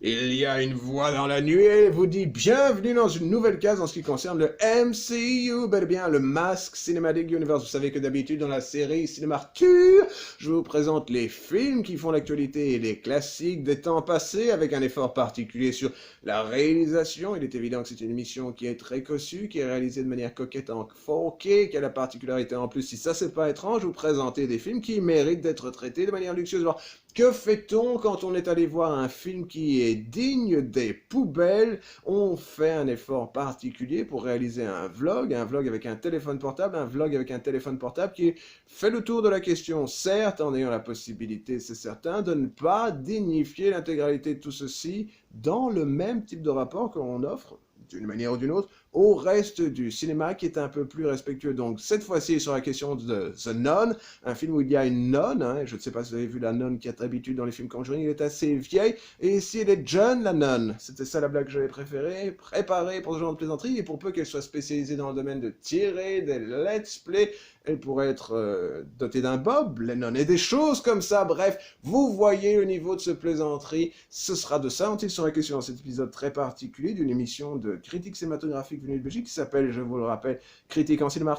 Il y a une voix dans la nuit et vous dit bienvenue dans une nouvelle case en ce qui concerne le MCU, bel et bien le Mask Cinematic Universe. Vous savez que d'habitude dans la série Cinémarture, je vous présente les films qui font l'actualité et les classiques des temps passés avec un effort particulier sur la réalisation. Il est évident que c'est une émission qui est très cossue, qui est réalisée de manière coquette en 4K, qui a la particularité en plus, si ça c'est pas étrange, vous présenter des films qui méritent d'être traités de manière luxueuse. Alors, que fait-on quand on est allé voir un film qui est digne des poubelles? On fait un effort particulier pour réaliser un vlog avec un téléphone portable, un vlog avec un téléphone portable qui fait le tour de la question, certes en ayant la possibilité, c'est certain, de ne pas dignifier l'intégralité de tout ceci dans le même type de rapport qu'on offre d'une manière ou d'une autre, au reste du cinéma qui est un peu plus respectueux. Donc cette fois-ci sur la question de The Nun, un film où il y a une nonne, hein, je ne sais pas si vous avez vu la nonne qui a d'habitude dans les films Conjuring, elle est assez vieille, et ici elle est jeune la nonne. C'était ça la blague que j'avais préférée, préparée pour ce genre de plaisanterie, et pour peu qu'elle soit spécialisée dans le domaine de tirer des let's play, elle pourrait être dotée d'un bob, Lennon, et des choses comme ça. Bref, vous voyez le niveau de ce plaisanterie. Ce sera de ça dont il sera question dans cet épisode très particulier d'une émission de critique cinématographique venue de Belgique qui s'appelle, je vous le rappelle, Critique en cinéma.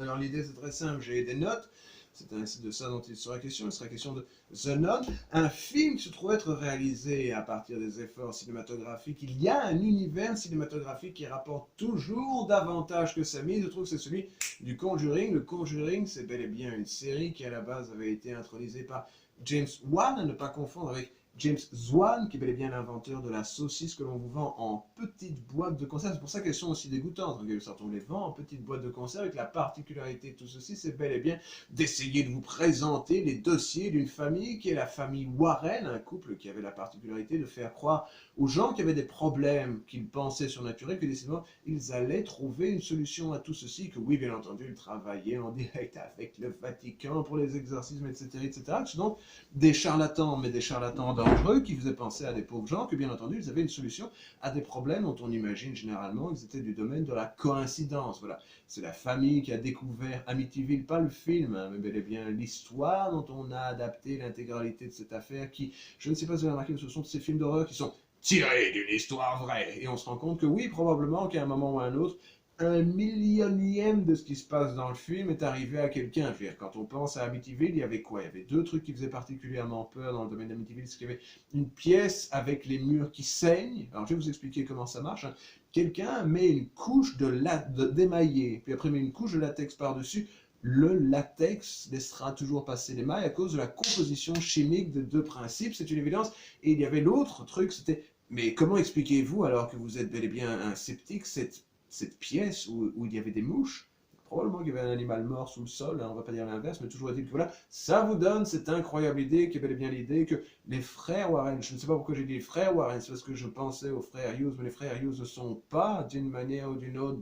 Alors l'idée c'est très simple, j'ai des notes. C'est ainsi de ça dont il sera question. Il sera question de The Nun, un film qui se trouve être réalisé à partir des efforts cinématographiques. Il y a un univers cinématographique qui rapporte toujours davantage que sa mise. Je trouve que c'est celui du Conjuring. Le Conjuring, c'est bel et bien une série qui à la base avait été intronisée par James Wan, à ne pas confondre avec James Zwan, qui est bel et bien l'inventeur de la saucisse que l'on vous vend en petites boîtes de conserve. C'est pour ça qu'elles sont aussi dégoûtantes. En quelque sorte, on les vend en petites boîtes de conserve, avec la particularité de tout ceci, c'est bel et bien d'essayer de vous présenter les dossiers d'une famille qui est la famille Warren, un couple qui avait la particularité de faire croire aux gens qui avaient des problèmes qu'ils pensaient surnaturels, que décidément, ils allaient trouver une solution à tout ceci, que oui, bien entendu, ils travaillaient en direct avec le Vatican pour les exorcismes, etc., etc. Donc, des charlatans, mais des charlatans dangereux qui faisaient penser à des pauvres gens que, bien entendu, ils avaient une solution à des problèmes dont on imagine généralement qu'ils étaient du domaine de la coïncidence. Voilà, c'est la famille qui a découvert Amityville, pas le film, hein, mais bel et bien l'histoire dont on a adapté l'intégralité de cette affaire qui, je ne sais pas si vous avez remarqué, mais ce sont ces films d'horreur qui sont tirés d'une histoire vraie. Et on se rend compte que oui, probablement qu'à un moment ou à un autre, un millionième de ce qui se passe dans le film est arrivé à quelqu'un. Quand on pense à Amityville, il y avait quoi? Il y avait deux trucs qui faisaient particulièrement peur dans le domaine d'Amityville. C'est qu'il y avait une pièce avec les murs qui saignent. Alors je vais vous expliquer comment ça marche. Hein. Quelqu'un met une couche d'émaillé, puis après met une couche de latex par-dessus. Le latex laissera toujours passer l'émail à cause de la composition chimique de deux principes. C'est une évidence. Et il y avait l'autre truc, c'était mais comment expliquez-vous, alors que vous êtes bel et bien un sceptique, cette pièce où il y avait des mouches? Probablement qu'il y avait un animal mort sous le sol, hein, on ne va pas dire l'inverse, mais toujours est-il que voilà, ça vous donne cette incroyable idée, qui est bel et bien l'idée que les frères Warren, je ne sais pas pourquoi j'ai dit les frères Warren, c'est parce que je pensais aux frères Hughes, mais les frères Hughes ne sont pas, d'une manière ou d'une autre,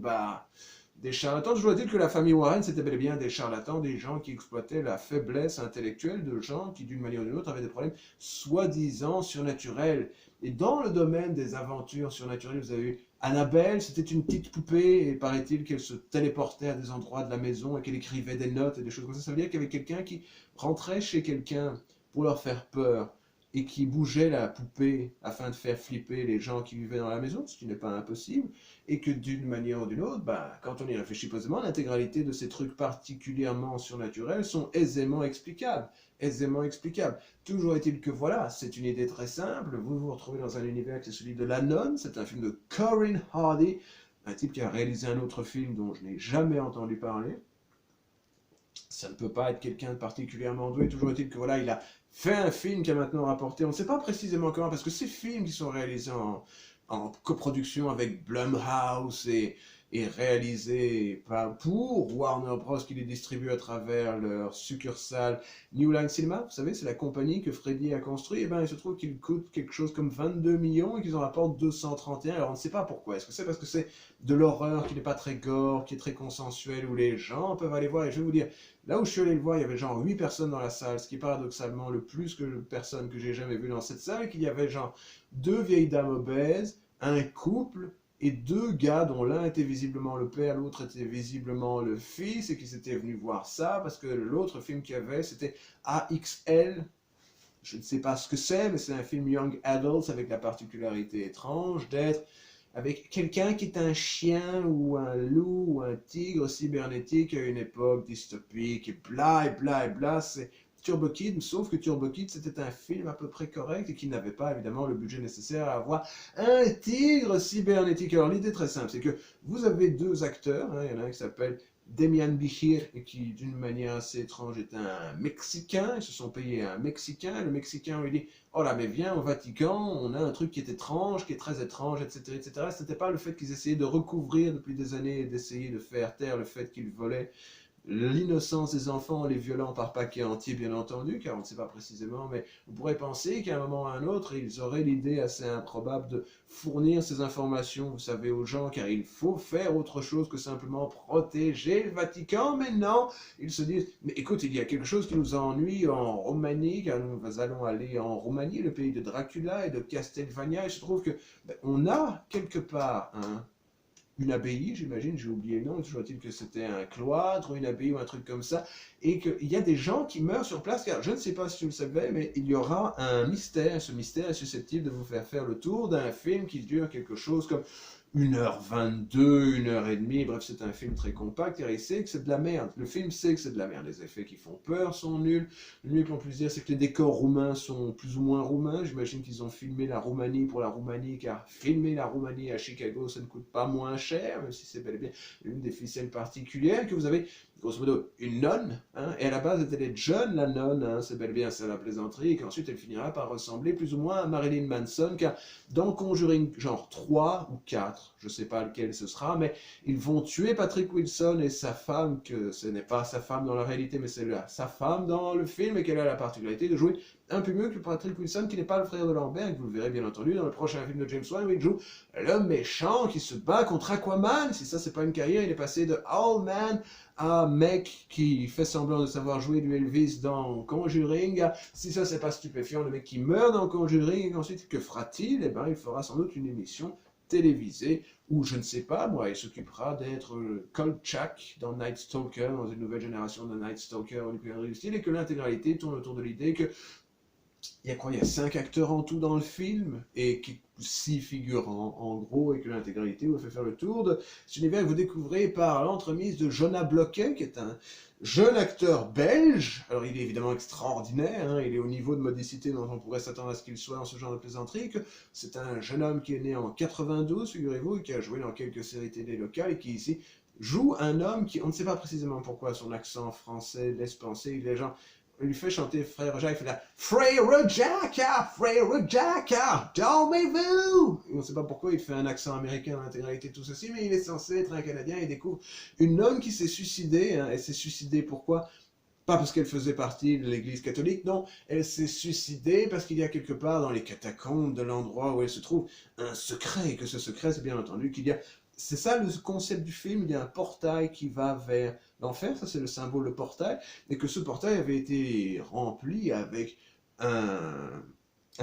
des charlatans. Je dois dire que la famille Warren, c'était bel et bien des charlatans, des gens qui exploitaient la faiblesse intellectuelle de gens qui, d'une manière ou d'une autre, avaient des problèmes soi-disant surnaturels. Et dans le domaine des aventures surnaturelles, vous avez eu Annabelle, c'était une petite poupée, et paraît-il qu'elle se téléportait à des endroits de la maison et qu'elle écrivait des notes et des choses comme ça. Ça veut dire qu'il y avait quelqu'un qui rentrait chez quelqu'un pour leur faire peur et qui bougeait la poupée afin de faire flipper les gens qui vivaient dans la maison, ce qui n'est pas impossible, et que d'une manière ou d'une autre, quand on y réfléchit posément, l'intégralité de ces trucs particulièrement surnaturels sont aisément explicables. Aisément explicables. Toujours est-il que voilà, c'est une idée très simple, vous vous retrouvez dans un univers qui est celui de La Nonne, c'est un film de Corinne Hardy, un type qui a réalisé un autre film dont je n'ai jamais entendu parler. Ça ne peut pas être quelqu'un de particulièrement doué, toujours est-il que voilà, il a fait un film qui a maintenant rapporté, on ne sait pas précisément comment, parce que ces films qui sont réalisés en coproduction avec Blumhouse et réalisés pour Warner Bros. Qui les distribue à travers leur succursale New Line Cinema, vous savez, c'est la compagnie que Freddy a construit, et il se trouve qu'il coûte quelque chose comme 22 millions et qu'ils en rapportent 231, alors on ne sait pas pourquoi. Est-ce que c'est parce que c'est de l'horreur qui n'est pas très gore, qui est très consensuel, où les gens peuvent aller voir, et je vais vous dire, là où je suis allé le voir, il y avait genre 8 personnes dans la salle, ce qui est paradoxalement le plus que de personnes que j'ai jamais vues dans cette salle, qu'il y avait genre deux vieilles dames obèses, un couple et deux gars dont l'un était visiblement le père, l'autre était visiblement le fils, et qui s'étaient venus voir ça, parce que l'autre film qu'il y avait, c'était AXL. Je ne sais pas ce que c'est, mais c'est un film Young Adults avec la particularité étrange d'être avec quelqu'un qui est un chien ou un loup ou un tigre cybernétique à une époque dystopique et bla et bla et bla. C'est Turbo Kid, sauf que Turbo Kid c'était un film à peu près correct et qui n'avait pas évidemment le budget nécessaire à avoir un tigre cybernétique. Alors l'idée est très simple, c'est que vous avez deux acteurs, hein, il y en a un qui s'appelle Demian Bichir, qui d'une manière assez étrange est un Mexicain, ils se sont payés un Mexicain, le Mexicain lui dit « Oh là, mais viens au Vatican, on a un truc qui est étrange, qui est très étrange, etc. etc. » C'était pas le fait qu'ils essayaient de recouvrir depuis des années et d'essayer de faire taire le fait qu'ils volaient l'innocence des enfants en les violant par paquets entiers, bien entendu, car on ne sait pas précisément, mais on pourrait penser qu'à un moment ou à un autre, ils auraient l'idée assez improbable de fournir ces informations, vous savez, aux gens, car il faut faire autre chose que simplement protéger le Vatican, mais non, ils se disent, mais écoute, il y a quelque chose qui nous ennuie en Roumanie, car nous allons aller en Roumanie, le pays de Dracula et de Castelvania, il se trouve que on a quelque part une abbaye, j'imagine, j'ai oublié le nom, toujours est-il que c'était un cloître, une abbaye ou un truc comme ça, et qu'il y a des gens qui meurent sur place, car je ne sais pas si tu le savais, mais il y aura un mystère, ce mystère est susceptible de vous faire le tour d'un film qui dure quelque chose comme 1h22, 1h30, bref, c'est un film très compact, et il sait que c'est de la merde. Le film sait que c'est de la merde, les effets qui font peur sont nuls. Le mieux qu'on puisse dire, c'est que les décors roumains sont plus ou moins roumains. J'imagine qu'ils ont filmé la Roumanie pour la Roumanie, car filmer la Roumanie à Chicago, ça ne coûte pas moins cher, même si c'est bel et bien une des ficelles particulières, que vous avez grosso modo, une nonne, hein, et à la base, elle était jeune, la nonne, hein, c'est bel et bien ça la plaisanterie, et qu'ensuite elle finira par ressembler plus ou moins à Marilyn Manson, car dans Conjuring, genre 3 ou 4, je sais pas lequel ce sera, mais ils vont tuer Patrick Wilson et sa femme, que ce n'est pas sa femme dans la réalité, mais c'est sa femme dans le film, et qu'elle a la particularité de jouer un peu mieux que Patrick Wilson, qui n'est pas le frère de Lambert, et que vous le verrez bien entendu dans le prochain film de James Wan, où il joue le méchant qui se bat contre Aquaman. Si ça c'est pas une carrière, il est passé de All Man à mec qui fait semblant de savoir jouer du Elvis dans Conjuring. Si ça c'est pas stupéfiant, le mec qui meurt dans Conjuring, ensuite que fera-t-il? Eh ben il fera sans doute une émission télévisée, ou je ne sais pas, moi, il s'occupera d'être Kolchak dans Night Stalker, dans une nouvelle génération de Night Stalker au nucléaire du style, et que l'intégralité tourne autour de l'idée que il y a quoi? Il y a 5 acteurs en tout dans le film, et 6 figurants en gros, et que l'intégralité vous fait faire le tour de cet univers que vous découvrez par l'entremise de Jonah Bloquet, qui est un jeune acteur belge. Alors il est évidemment extraordinaire, hein, il est au niveau de modicité dont on pourrait s'attendre à ce qu'il soit dans ce genre de plaisanterie. C'est un jeune homme qui est né en 92, figurez-vous, et qui a joué dans quelques séries télé locales, et qui ici joue un homme qui, on ne sait pas précisément pourquoi son accent français laisse penser, les gens il lui fait chanter Frère Jacques, il fait là Frère Jacques, dormez-vous. On ne sait pas pourquoi il fait un accent américain dans l'intégralité de tout ceci, mais il est censé être un Canadien. Il découvre une nonne qui s'est suicidée. Hein, elle s'est suicidée pourquoi? Pas parce qu'elle faisait partie de l'église catholique, non, elle s'est suicidée parce qu'il y a quelque part dans les catacombes de l'endroit où elle se trouve un secret, et que ce secret, c'est bien entendu qu'il y a... C'est ça le concept du film, il y a un portail qui va vers l'enfer, ça c'est le symbole, le portail, et que ce portail avait été rempli avec un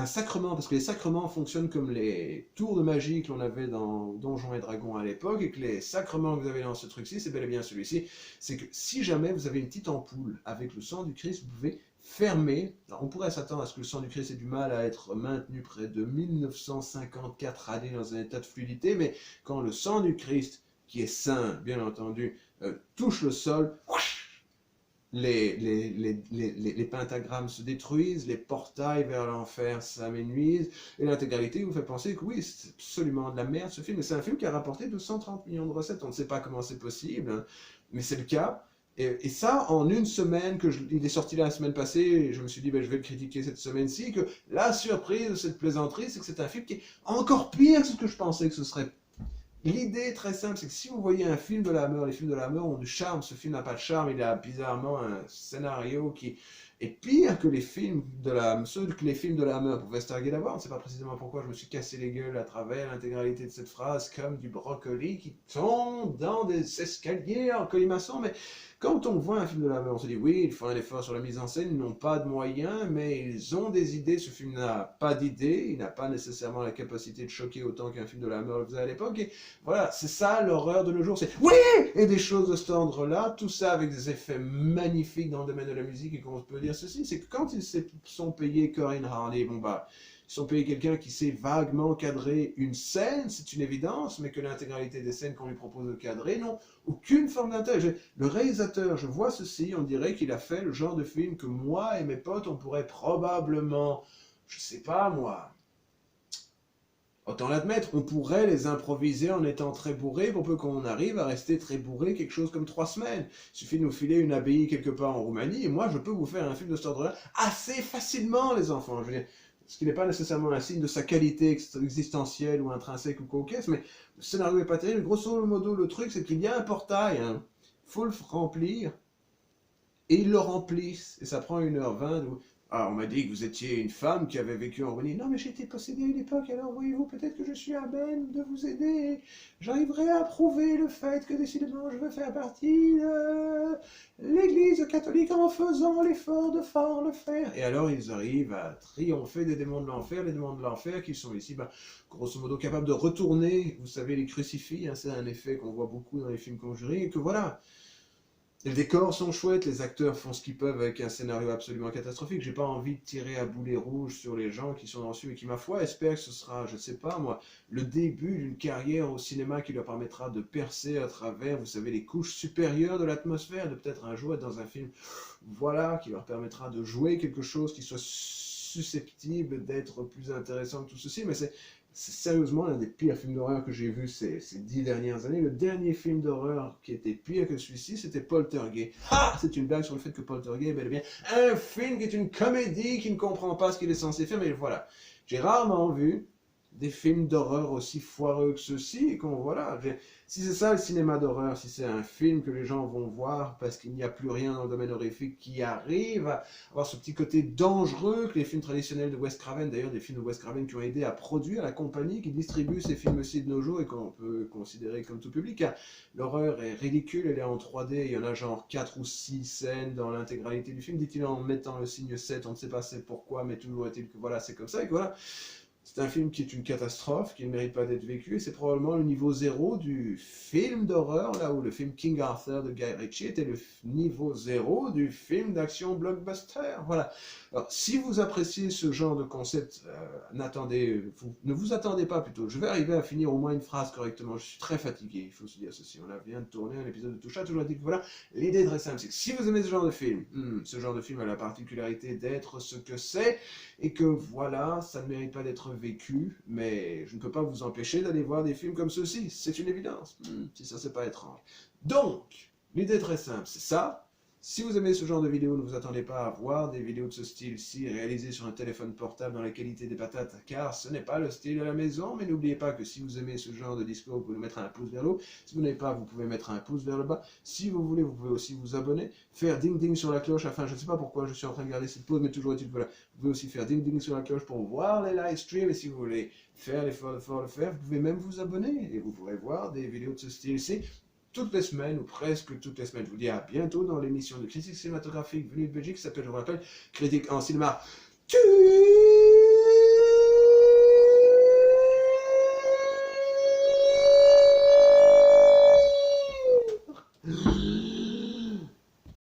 sacrement, parce que les sacrements fonctionnent comme les tours de magie que l'on avait dans Donjons et Dragons à l'époque, et que les sacrements que vous avez dans ce truc-ci, c'est bel et bien celui-ci, c'est que si jamais vous avez une petite ampoule avec le sang du Christ, vous pouvez fermer. Alors on pourrait s'attendre à ce que le sang du Christ ait du mal à être maintenu près de 1954 années dans un état de fluidité, mais quand le sang du Christ, qui est saint, bien entendu, touche le sol, les pentagrammes se détruisent, les portails vers l'enfer s'amenuisent, et l'intégralité vous fait penser que oui, c'est absolument de la merde ce film, et c'est un film qui a rapporté 230 millions de recettes, on ne sait pas comment c'est possible, hein, mais c'est le cas. Et ça, en une semaine, il est sorti la semaine passée, et je me suis dit, ben, je vais le critiquer cette semaine-ci, que la surprise de cette plaisanterie, c'est que c'est un film qui est encore pire que ce que je pensais que ce serait. L'idée est très simple, c'est que si vous voyez un film de la Hammer, les films de la Hammer ont du charme, ce film n'a pas de charme, il a bizarrement un scénario qui est pire que les films de la Hammer pouvaient se targuer d'avoir. On ne sait pas précisément pourquoi je me suis cassé les gueules à travers l'intégralité de cette phrase, comme du brocoli qui tombe dans des escaliers en colimaçon, mais Quand on voit un film de la Hammer, on se dit oui, ils font un effort sur la mise en scène, ils n'ont pas de moyens, mais ils ont des idées. Ce film n'a pas d'idées, il n'a pas nécessairement la capacité de choquer autant qu'un film de la Hammer le faisait à l'époque. Et voilà, c'est ça l'horreur de nos jours, c'est oui, et des choses de cet ordre-là, tout ça avec des effets magnifiques dans le domaine de la musique. Et qu'on peut dire ceci, c'est que quand ils sont payés Corinne Harley, bon bah, ils sont payés quelqu'un qui sait vaguement cadrer une scène, c'est une évidence, mais que l'intégralité des scènes qu'on lui propose de cadrer n'ont aucune forme d'intérêt. Le réalisateur, je vois ceci, on dirait qu'il a fait le genre de film que moi et mes potes, on pourrait probablement, je sais pas moi, autant l'admettre, on pourrait les improviser en étant très bourré pour peu qu'on arrive à rester très bourré quelque chose comme 3 semaines. Il suffit de nous filer une abbaye quelque part en Roumanie et moi je peux vous faire un film de cet ordre-là assez facilement, les enfants. Je veux dire, ce qui n'est pas nécessairement un signe de sa qualité existentielle ou intrinsèque ou cocasse, mais le scénario n'est pas terrible. Grosso modo, le truc, c'est qu'il y a un portail, hein, faut le remplir, et ils le remplissent, et ça prend 1h20. Ah, on m'a dit que vous étiez une femme qui avait vécu en Roumanie. Non, mais j'étais possédée à une époque, alors voyez-vous, peut-être que je suis à même de vous aider. J'arriverai à prouver le fait que décidément je veux faire partie de l'Église catholique en faisant l'effort de fort le faire. Et alors ils arrivent à triompher des démons de l'enfer, les démons de l'enfer qui sont ici, grosso modo, capables de retourner, vous savez, les crucifix, hein, c'est un effet qu'on voit beaucoup dans les films Conjuring, et que voilà. Les décors sont chouettes, les acteurs font ce qu'ils peuvent avec un scénario absolument catastrophique. J'ai pas envie de tirer à boulet rouge sur les gens qui sont dessus et qui, ma foi, espèrent que ce sera, je sais pas moi, le début d'une carrière au cinéma qui leur permettra de percer à travers, vous savez, les couches supérieures de l'atmosphère, de peut-être un jour être dans un film, voilà, qui leur permettra de jouer quelque chose qui soit susceptible d'être plus intéressant que tout ceci, mais c'est sérieusement l'un des pires films d'horreur que j'ai vu ces 10 dernières années. Le dernier film d'horreur qui était pire que celui-ci, c'était Poltergeist. Ah, c'est une blague sur le fait que Poltergeist est bel et bien un film qui est une comédie qui ne comprend pas ce qu'il est censé faire, mais voilà. J'ai rarement vu des films d'horreur aussi foireux que ceux-ci, et qu'on voilà, si c'est ça le cinéma d'horreur, si c'est un film que les gens vont voir parce qu'il n'y a plus rien dans le domaine horrifique qui arrive à avoir ce petit côté dangereux que les films traditionnels de Wes Craven, d'ailleurs des films de Wes Craven qui ont aidé à produire la compagnie qui distribue ces films-ci de nos jours et qu'on peut considérer comme tout public. L'horreur est ridicule, elle est en 3D, il y en a genre 4 ou 6 scènes dans l'intégralité du film, dit-il en mettant le signe 7, on ne sait pas c'est pourquoi, mais toujours est-il que voilà, c'est comme ça, et que voilà. C'est un film qui est une catastrophe, qui ne mérite pas d'être vécu, et c'est probablement le niveau 0 du film d'horreur, là où le film King Arthur de Guy Ritchie était le niveau 0 du film d'action blockbuster. Voilà. Alors, si vous appréciez ce genre de concept, ne vous attendez pas plutôt. Je vais arriver à finir au moins une phrase correctement. Je suis très fatigué, il faut se dire ceci. On vient de tourner un épisode de Toucha, toujours dit que voilà, l'idée est très simple, c'est que si vous aimez ce genre de film, ce genre de film a la particularité d'être ce que c'est, et que voilà, ça ne mérite pas d'être vécu, mais je ne peux pas vous empêcher d'aller voir des films comme ceux-ci, c'est une évidence, si ça c'est pas étrange. Donc, l'idée est très simple, c'est ça. Si vous aimez ce genre de vidéos, ne vous attendez pas à voir des vidéos de ce style-ci réalisées sur un téléphone portable dans la qualité des patates, car ce n'est pas le style de la maison, mais n'oubliez pas que si vous aimez ce genre de discours, vous pouvez nous mettre un pouce vers le haut. Si vous n'avez pas, vous pouvez mettre un pouce vers le bas. Si vous voulez, vous pouvez aussi vous abonner, faire ding ding sur la cloche, enfin je ne sais pas pourquoi je suis en train de garder cette pause, mais toujours est-il, voilà. Vous pouvez aussi faire ding ding sur la cloche pour voir les live streams, et si vous voulez faire l'effort de le faire, vous pouvez même vous abonner, et vous pourrez voir des vidéos de ce style-ci toutes les semaines, ou presque toutes les semaines. Je vous dis à bientôt dans l'émission de critique cinématographique venue de Belgique, qui s'appelle, je vous rappelle, Critique en cinéma. Tchuss.